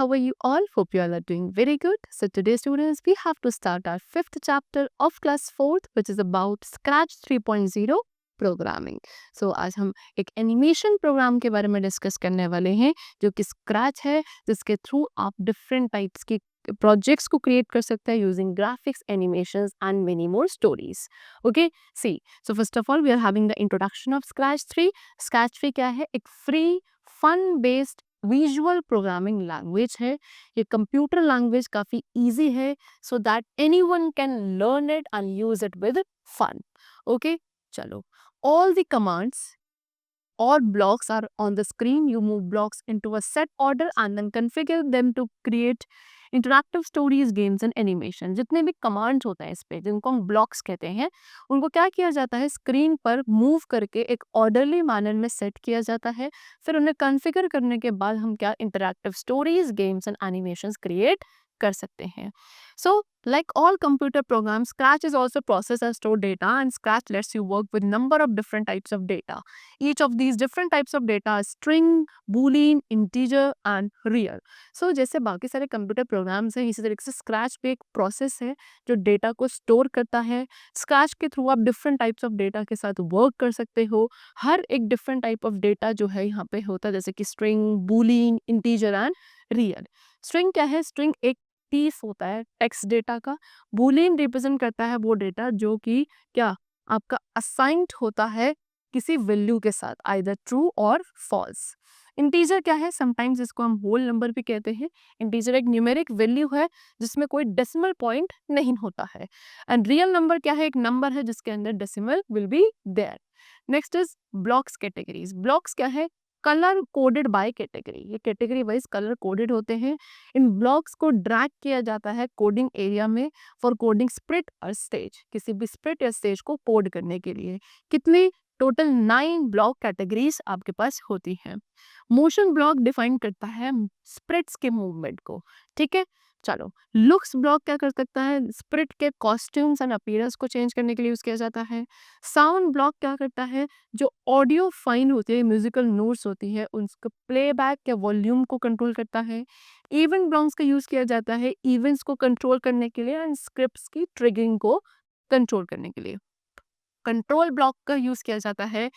how are you all? Hope you all are doing very good. So today students, we have to start our 5th chapter of class 4th, which is about Scratch 3.0 programming. So आज हम एक animation programme के बारे में discuss करने वाले हैं जो कि स्क्रैच है, जिसके थ्रू आप डिफरेंट टाइप्स की प्रोजेक्ट्स को क्रिएट कर सकते हैं using graphics, animations and many more stories. Okay, see so first of all we are having the introduction of Scratch 3. Scratch 3 क्या है? एक free fun based visual programming language है. ये कंप्यूटर लैंग्वेज काफ़ी ईजी है so that anyone can learn it and use it with fun. Okay, चलो, all the commands or blocks are on the screen. You move blocks into a set order and then configure them to create interactive stories, games and animation. जितने भी commands होते हैं इस पे, जिनको हम blocks कहते हैं, उनको क्या किया जाता है? स्क्रीन पर मूव करके एक ऑर्डरली मैनर में सेट किया जाता है. फिर उन्हें कॉन्फ़िगर करने के बाद हम क्या interactive stories, games and animations create कर सकते हैं. So, like all computer programs, Scratch is also process and store data, and Scratch lets you work with number of different types of data. Each of these different types of data is string, boolean, integer and real. So, जैसे बाकी सारे computer programs हैं, इसी तरीके से Scratch भी एक process है जो डेटा को स्टोर करता है. Scratch के थ्रू आप डिफरेंट टाइप्स ऑफ डेटा के साथ वर्क कर सकते हो. हर एक डिफरेंट टाइप ऑफ डेटा जो है यहाँ पे होता है, जैसे कि string, Boolean, integer and real. String क्या है? स्ट्रिंग एक पीस होता है टेक्स्ट डेटा का. बूलियन रिप्रेजेंट करता है वो डेटा जो कि क्या आपका असाइंड होता है किसी वैल्यू के साथ, आइदर ट्रू और फॉल्स. इंटीजर क्या है? समटाइम्स इसको हम होल नंबर भी कहते हैं. इंटीजर एक न्यूमेरिक वैल्यू है जिसमें कोई डेसिमल पॉइंट नहीं होता है. एंड रियल नंबर क्या है? एक नंबर है जिसके अंदर decimal will be there. Next is blocks categories. Blocks क्या है? Colour coded by category. ये कैटेगरी वाइज कलर कोडेड होते हैं. इन ब्लॉक्स को ड्रैग किया जाता है कोडिंग एरिया में फॉर कोडिंग स्प्रिट और स्टेज. किसी भी स्प्रिट या स्टेज को कोड करने के लिए कितनी टोटल 9 ब्लॉक कैटेगरीज आपके पास होती हैं. मोशन ब्लॉक डिफाइन करता है स्प्रिट्स के मूवमेंट को. ठीक है, चलो. लुक्स ब्लॉक क्या कर सकता है? स्प्रिट के कॉस्ट्यूम्स एंड अपीयरेंस को चेंज करने के लिए यूज किया जाता है. साउंड ब्लॉक क्या करता है? जो ऑडियो फाइन होती है, म्यूजिकल नोट्स होती है, उनका प्लेबैक या वॉल्यूम को कंट्रोल करता है. इवेंट ब्लॉक्स का यूज किया जाता है इवेंट्स को कंट्रोल करने के लिए एंड स्क्रिप्ट्स की ट्रिगरिंग को कंट्रोल करने के लिए. कंट्रोल ब्लॉक का यूज किया जाता है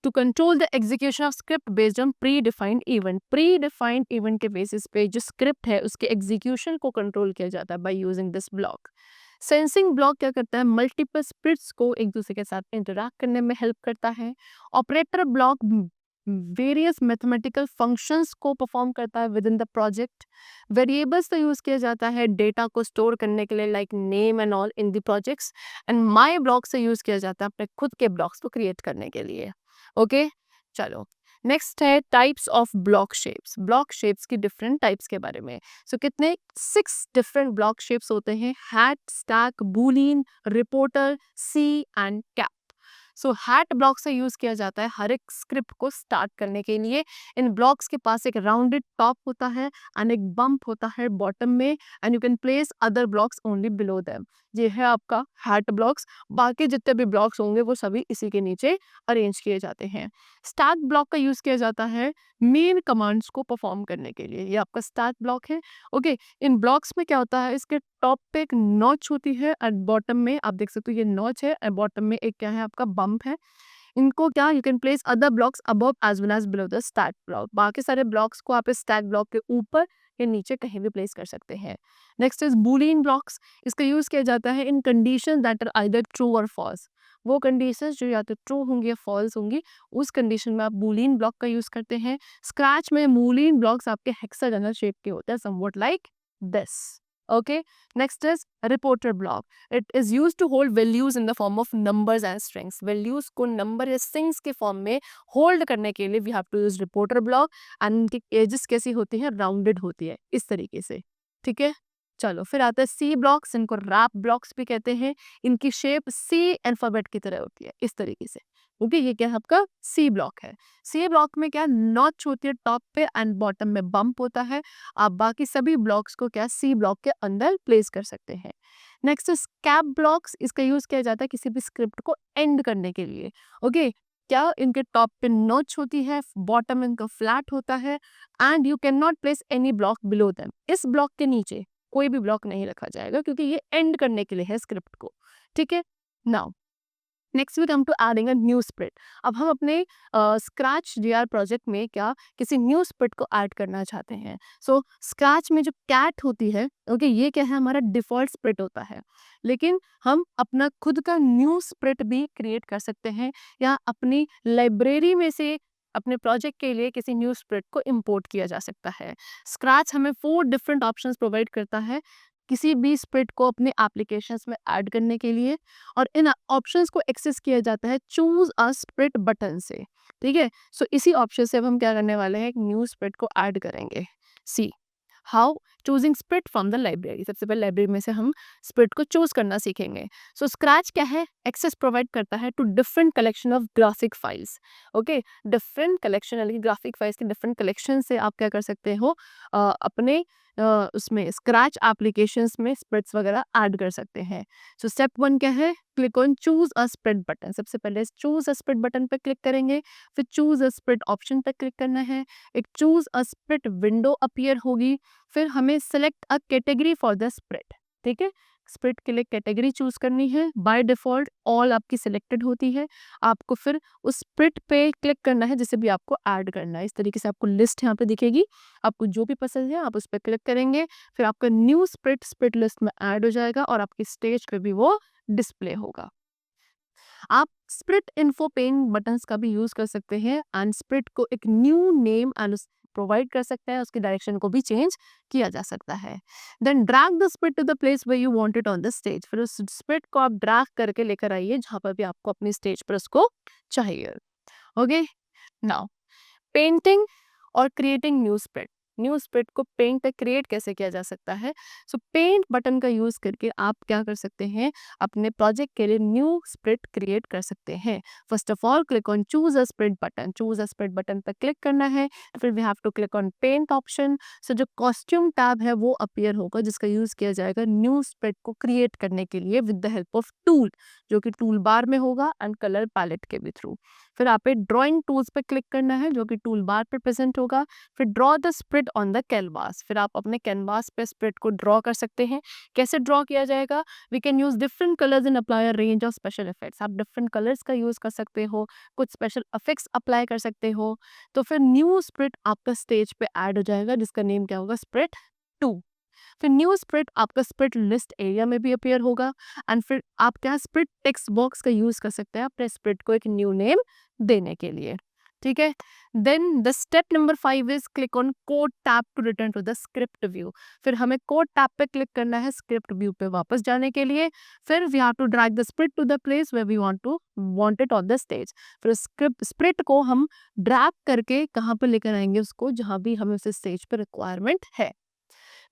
to control the execution of script based on pre defined event. Pre defined event के बेसिस पे जो स्क्रिप्ट है उसके एग्जीक्यूशन को कंट्रोल किया जाता है by using this block. Sensing block क्या करता है? मल्टीपल स्प्रिट्स को एक दूसरे के साथ इंटरैक्ट करने में हेल्प करता है. Operator block various mathematical functions को परफॉर्म करता है with in the project. Variables का यूज किया जाता है डेटा को स्टोर करने के लिए, like name and all in the projects. And my block से यूज किया जाता है अपने खुद के ब्लॉक्स को क्रिएट करने के लिए. ओके, चलो. नेक्स्ट है types of block shapes. Block shapes की डिफरेंट टाइप्स के बारे में. सो कितने 6 डिफरेंट ब्लॉक शेप्स होते हैं? Hat, stack, Boolean, reporter, C and cap. So hat block से यूज किया जाता है हर एक स्क्रिप्ट को स्टार्ट करने के लिए. इन ब्लॉक्स के पास एक राउंडेड टॉप होता है एंड एक बम्प होता है बॉटम में, and you can place other blocks only below them. ये है आपका हैट ब्लॉक्स. बाकी जितने भी ब्लॉक्स होंगे वो सभी इसी के नीचे अरेंज किए जाते हैं. स्टैक ब्लॉक का यूज किया जाता है मेन कमांड्स को परफॉर्म करने के लिए. ये आपका स्टैक ब्लॉक है. ओके, इन ब्लॉक्स में क्या होता है? इसके टॉप पे एक नॉच होती है एंड बॉटम में आप देख सकते हो ये नॉच है एंड बॉटम में एक क्या है आपका बम्प है. इनको क्या you can place other blocks above as well as below the stack block. बाकी सारे ब्लॉक्स को आप इस स्टैक ब्लॉक के ऊपर या नीचे कहीं भी प्लेस कर सकते हैं. Next is Boolean blocks. इसका यूज किया जाता है in condition that are either true और फॉल्स. वो कंडीशंस जो या तो ट्रू होंगी या फॉल्स होंगी, उस कंडीशन में आप बूलियन ब्लॉक का यूज करते हैं. स्क्रैच में बूलियन ब्लॉक्स आपके हेक्सागोनल शेप के होते हैं, somewhat like this. Okay, next is reporter block. It is used to hold values in the form of numbers and strings. Values को number या strings के form में hold करने के लिए we have to use reporter block. and इनकी edges कैसी होती है? rounded होती है इस तरीके से. ठीक है, चलो. फिर आता है C blocks. इनको rap blocks भी कहते हैं. इनकी शेप C अल्फाबेट की तरह होती है इस तरीके से. ओके, ये क्या है आपका C ब्लॉक है. C ब्लॉक में क्या नॉच होती है टॉप पे एंड बॉटम में बम्प होता है. आप बाकी सभी ब्लॉक्स को क्या C ब्लॉक के अंदर प्लेस कर सकते हैं. Next is cap blocks. इसका यूज किया जाता है किसी भी स्क्रिप्ट को एंड करने के लिए. ओके, क्या इनके टॉप पे नॉच होती है, बॉटम इनका फ्लैट होता है, and you can not place any block below them. इस ब्लॉक के नीचे कोई भी ब्लॉक नहीं रखा जाएगा क्योंकि ये एंड करने के लिए है स्क्रिप्ट को, ठीक है। Now next we come to adding a new sprite. अब हम अपने स्क्रैच जीआर प्रोजेक्ट में क्या किसी न्यू स्प्रिट को ऐड करना चाहते हैं। सो स्क्रैच में जो कैट होती है, ओके, ये क्या है, हमारा डिफॉल्ट स्प्रिट होता है, लेकिन हम अपना खुद का न्यू स्प्रिट भी क्रिएट कर सकते हैं, या अपनी लाइब्रेरी में से अपने प्रोजेक्ट के लिए किसी न्यू स्प्रिट को इंपोर्ट किया जा सकता है। स्क्रैच हमें 4 डिफरेंट ऑप्शंस प्रोवाइड करता है किसी भी स्प्रिट को अपने एप्लीकेशंस में ऐड करने के लिए, और इन ऑप्शंस को एक्सेस किया जाता है चूज अ स्प्रिट बटन से, ठीक है। सो इसी ऑप्शन से अब हम क्या करने वाले हैं, एक न्यू स्प्रिट को ऐड करेंगे। See how choosing spirit from the library. सबसे पहले लाइब्रेरी में से हम स्प्रिट को चूज करना सीखेंगे। सो स्क्रैच क्या है, एक्सेस प्रोवाइड करता है to different collection of graphic files, okay. Different collection यानी ग्राफिक फाइल्स के डिफरेंट कलेक्शन से आप क्या कर सकते हो, अपने उसमें स्क्रैच एप्लीकेशंस में स्प्रिट्स वगैरह ऐड कर सकते हैं। सो स्टेप 1 क्या है, click on choose a sprite button. सबसे पहले चूज अ स्प्रिट बटन पर क्लिक करेंगे, फिर चूज अ स्प्रिट ऑप्शन पर क्लिक करना है, एक choose a spirit window appear होगी, फिर हमें select a category for the spirit, ठीक है। स्प्रिट के लिए कैटेगरी चूज करनी है, बाय डिफॉल्ट ऑल आपकी सिलेक्टेड होती है। आपको फिर उस स्प्रिट पे क्लिक करना है जिसे भी आपको ऐड करना है। इस तरीके से आपको लिस्ट यहाँ पे दिखेगी, आपको जो भी पसंद है आप उस पर क्लिक करेंगे, फिर आपका न्यू स्प्रिट लिस्ट में ऐड हो जाएगा और आपकी स्टेज पे भी वो डिस्प्ले होगा। आप स्प्रिट इन्फो पेन बटन्स का भी यूज कर सकते हैं एंड स्प्रिट को एक न्यू नेम एंड प्रोवाइड कर सकते हैं, उसकी डायरेक्शन को भी चेंज किया जा सकता है। Then drag the sprite to the place where you want it on the stage. फिर उस स्प्रिट को आप ड्रैग करके लेकर आइए जहां पर भी आपको अपनी स्टेज पर उसको चाहिए। ओके, नाउ पेंटिंग और क्रिएटिंग न्यू स्प्रिट को पेंट पे क्रिएट कैसे किया जा सकता है। सो पेंट बटन का यूज करके आप क्या कर सकते हैं, अपने प्रोजेक्ट के लिए न्यू स्प्रिट क्रिएट कर सकते हैं। First of all click on choose a sprite button. Choose a sprite button पर क्लिक करना है, फिर we have to click on paint option. So जो कॉस्ट्यूम टैब है वो अपीयर होगा जिसका यूज किया जाएगा न्यू स्प्रिट को क्रिएट करने के लिए with the help of tool, जो कि टूल बार में होगा एंड कलर पैलेट के भी थ्रू। फिर आप ड्राइंग टूल्स पे क्लिक करना है जो कि टूल बार पे प्रेजेंट होगा। फिर draw the spirit on the canvas. फिर आप अपने कैनवास पे स्प्रिट को ड्रॉ कर सकते हैं। कैसे ड्रॉ किया जाएगा, we can use different colours in apply a range of special effects. आप डिफरेंट कलर्स का यूज कर सकते हो, कुछ स्पेशल इफेक्ट्स अप्लाई कर सकते हो। तो फिर न्यू स्प्रिट आपका स्टेज पे ऐड हो जाएगा जिसका नेम क्या होगा, स्प्रिट 2। फिर न्यू स्प्रिट आपका स्प्रिट लिस्ट एरिया में भी अपीयर होगा एंड फिर आप क्या स्प्रिट टेक्स्ट बॉक्स का यूज कर सकते हैं अपने स्प्रिट को एक न्यू नेम देने के लिए, ठीक है। Then the step number 5 is click on code tab to return to the script view. फिर हमें कोड टैब पे क्लिक करना है स्क्रिप्ट व्यू पे वापस जाने के लिए। फिर we have to drag the sprite to the place where we want it on the stage. फिर स्प्रिट को हम ड्रैग करके कहाँ पर लेकर आएंगे, उसको जहाँ भी हमें उसे स्टेज पे रिक्वायरमेंट है।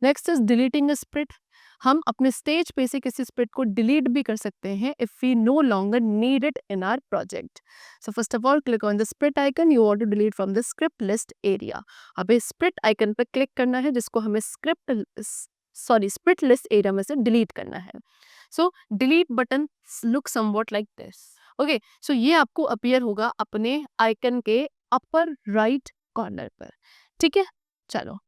Next is deleting a spirit. हम अपने स्टेज पे से किसी स्प्रिट को डिलीट भी कर सकते हैं if we no longer need it in our project. So first of all click on the sprite icon you want to delete from the script list area. अब इस स्प्रिट आइकन पर click करना है जिसको हमें स्प्रिट लिस्ट एरिया में से delete करना है। So delete button look somewhat like this. Okay, so ये आपको अपीयर होगा अपने आइकन के अपर राइट कॉर्नर पर, ठीक है। चलो,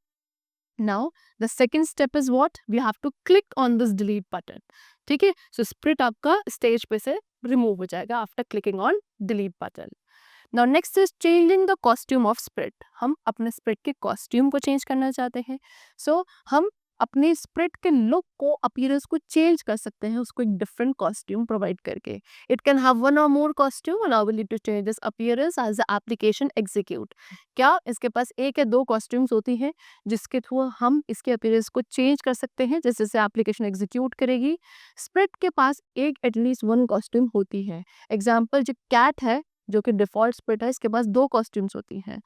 now the second step is what, we have to click on this delete button, ठीक है। सो स्प्रिट आपका स्टेज पे से रिमूव हो जाएगा after clicking on delete button. Now next is changing the costume of spirit. हम अपने स्प्रिट के कॉस्ट्यूम को चेंज करना चाहते हैं। सो हम अपने स्प्रिट के लुक को, अपीयरेंस को चेंज कर सकते हैं उसको एक डिफरेंट कॉस्ट्यूम प्रोवाइड करके। इट कैन हैव वन और more costume allowable to change this appearance as the application execute. क्या इसके पास एक या दो कॉस्ट्यूम्स होती हैं जिसके थ्रू हम इसके अपीयरेंस को चेंज कर सकते हैं जैसे जैसे एप्लीकेशन एग्जीक्यूट करेगी। स्प्रिट के पास एक एटलीस्ट वन कॉस्ट्यूम होती है। एग्जाम्पल जो कैट है जो कि डिफॉल्ट स्प्रिट है, इसके पास दो कॉस्ट्यूम्स होती हैं।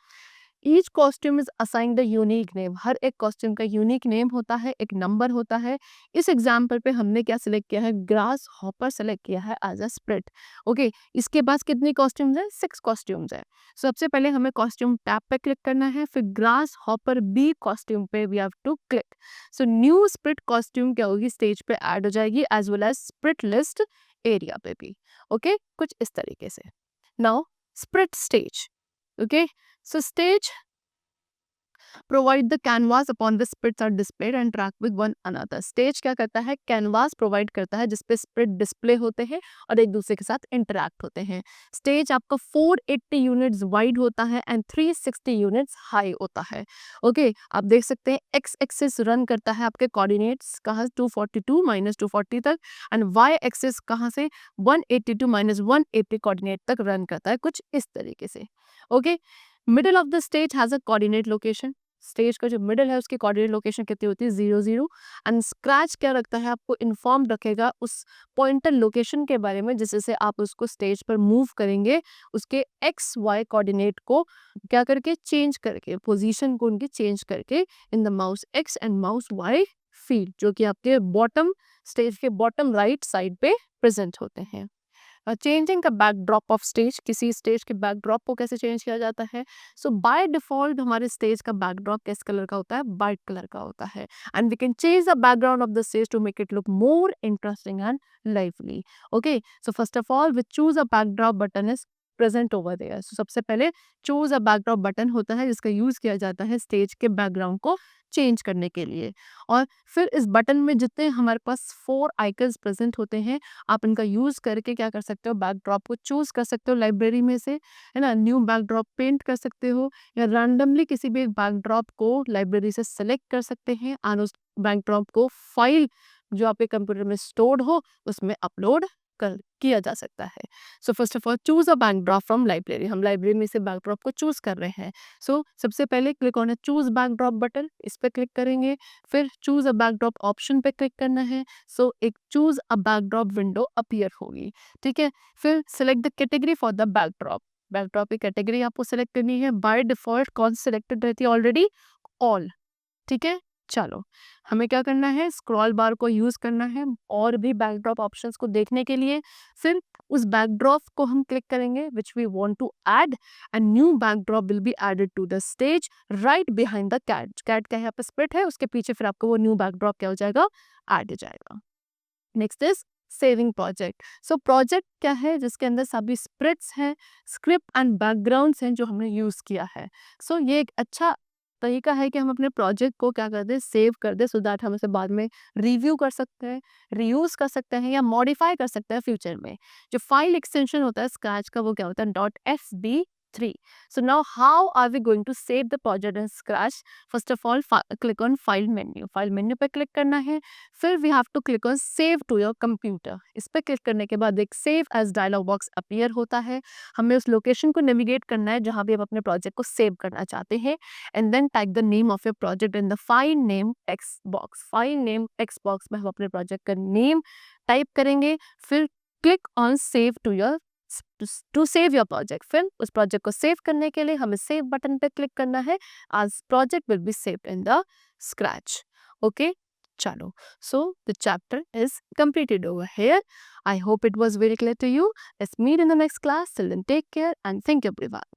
Each costume is assigned the unique name. हर एक कॉस्ट्यूम का यूनिक नेम होता है, एक नंबर होता है। इस एग्जाम्पल पे हमने क्या सिलेक्ट किया है, ग्रास हॉपर सेलेक्ट किया है एज अ स्प्रिट। ओके, इसके पास कितनी कॉस्ट्यूम्स है, 6 कॉस्ट्यूम्स है। सबसे पहले हमें कॉस्ट्यूम टैब पे क्लिक करना है, फिर ग्रास हॉपर बी कॉस्ट्यूम पे we have to click. So new sprite costume क्या होगी, स्टेज पे ऐड हो जाएगी as well as sprite list area पे भी। ओके, कुछ इस तरीके से। Now sprite stage. Okay, so stage provide the canvas upon the sprits are displayed and interact with one another. Stage क्या करता है, canvas provide करता है जिसपे sprit display होते हैं और एक दूसरे के साथ interact होते हैं. Stage आपका 480 units wide होता है and 360 units high होता है. Okay, आप देख सकते हैं x axis run करता है आपके coordinates कहाँ 242 minus 240 तक and y axis कहाँ से 182 minus 180 coordinate तक run करता है कुछ इस तरीके से. Okay, middle of the stage has a coordinate location. Stage का जो मिडल है उसकी कोऑर्डिनेट लोकेशन कितनी होती है 0 0 एंड स्क्रैच क्या रखता है आपको इन्फॉर्म रखेगा उस पॉइंटर लोकेशन के बारे में जिससे आप उसको स्टेज पर मूव करेंगे उसके एक्स वाई कोऑर्डिनेट को क्या करके चेंज करके पोजीशन को उनकी चेंज करके in the mouse X and mouse Y field जो कि आपके बॉटम स्टेज के बॉटम राइट साइड पे प्रेजेंट होते हैं. Changing the backdrop of stage, किसी स्टेज के बैकड्रॉप को कैसे चेंज किया जाता है. सो बाय डिफॉल्ट हमारे स्टेज का बैकड्रॉप किस कलर का होता है, वाइट कलर का होता है and we can change the background of the stage to make it look more interesting and lively. Okay, so first of all we choose a backdrop button is present over there. So सबसे पहले choose a backdrop button होता है जिसका use किया जाता है stage के background को चेंज करने के लिए. और फिर इस बटन में जितने हमारे पास 4 आइकन्स प्रेजेंट होते हैं आप इनका यूज करके क्या कर सकते हो, बैकड्रॉप को चूज कर सकते हो लाइब्रेरी में से, है ना. न्यू बैकड्रॉप पेंट कर सकते हो या रैंडमली किसी भी एक बैकड्रॉप को लाइब्रेरी से सेलेक्ट कर सकते हैं और उस बैकड्रॉप को फाइल जो आपके कंप्यूटर में स्टोर्ड हो उसमें अपलोड कर किया जा सकता है. सो first of all choose a backdrop from library. हम लाइब्रेरी में से बैकड्रॉप को चूज कर रहे हैं. सो सबसे पहले click on choose backdrop button, इस पर क्लिक करेंगे. फिर चूज अ बैकड्रॉप ऑप्शन पे क्लिक करना है. सो एक choose a backdrop window appear होगी. ठीक है, फिर select the category for the backdrop. Backdrop की कैटेगरी आपको सिलेक्ट करनी है. बाय डिफॉल्ट कौन सिलेक्टेड रहती है ऑलरेडी, ऑल. ठीक है, चलो हमें क्या करना है, स्क्रॉल बार को यूज करना है और भी बैकड्रॉप ऑप्शंस को देखने के लिए. फिर उस बैकड्रॉप को हम क्लिक करेंगे which we want to add and new backdrop will be added to the stage right behind the cat. Cat का यहाँ पे स्प्लिट है, उसके पीछे फिर आपको वो न्यू बैकड्रॉप क्या हो जाएगा, ऐड हो जाएगा. Next is saving project. So project क्या है, जिसके अंदर सभी स्प्रिट्स हैं, स्क्रिप्ट एंड बैकग्राउंड्स हैं जो हमने यूज किया है. सो ये एक अच्छा तरीका है कि हम अपने प्रोजेक्ट को क्या कर दें, सेव कर दें, सो दैट हम इसे बाद में रिव्यू कर सकते हैं, रीयूज कर सकते हैं या मॉडिफाई कर सकते हैं फ्यूचर में. जो फाइल एक्सटेंशन होता है स्क्रैच का वो क्या होता है, .fb3. So now how are we going to save the project in Scratch? First of all, click on File menu. File menu पे click करना है. फिर we have to click on Save to your computer. इस पे click करने के बाद एक Save as dialog box appear होता है. हमें उस लोकेशन को नेविगेट करना है जहाँ भी आप अपने प्रोजेक्ट को सेव करना चाहते हैं. And then type the name of your project in the File name text box. File name text box में हम अपने प्रोजेक्ट का नेम टाइप करेंगे. फिर click on Save to your to save your project. फिर उस प्रोजेक्ट को save करने के लिए हमें सेव बटन पे क्लिक करना है. आज project will be saved in the Scratch. Okay, चलो, so the chapter is completed over here. I hope it was very clear to you. Let's meet in the next class. Till then, take care and thank you everyone.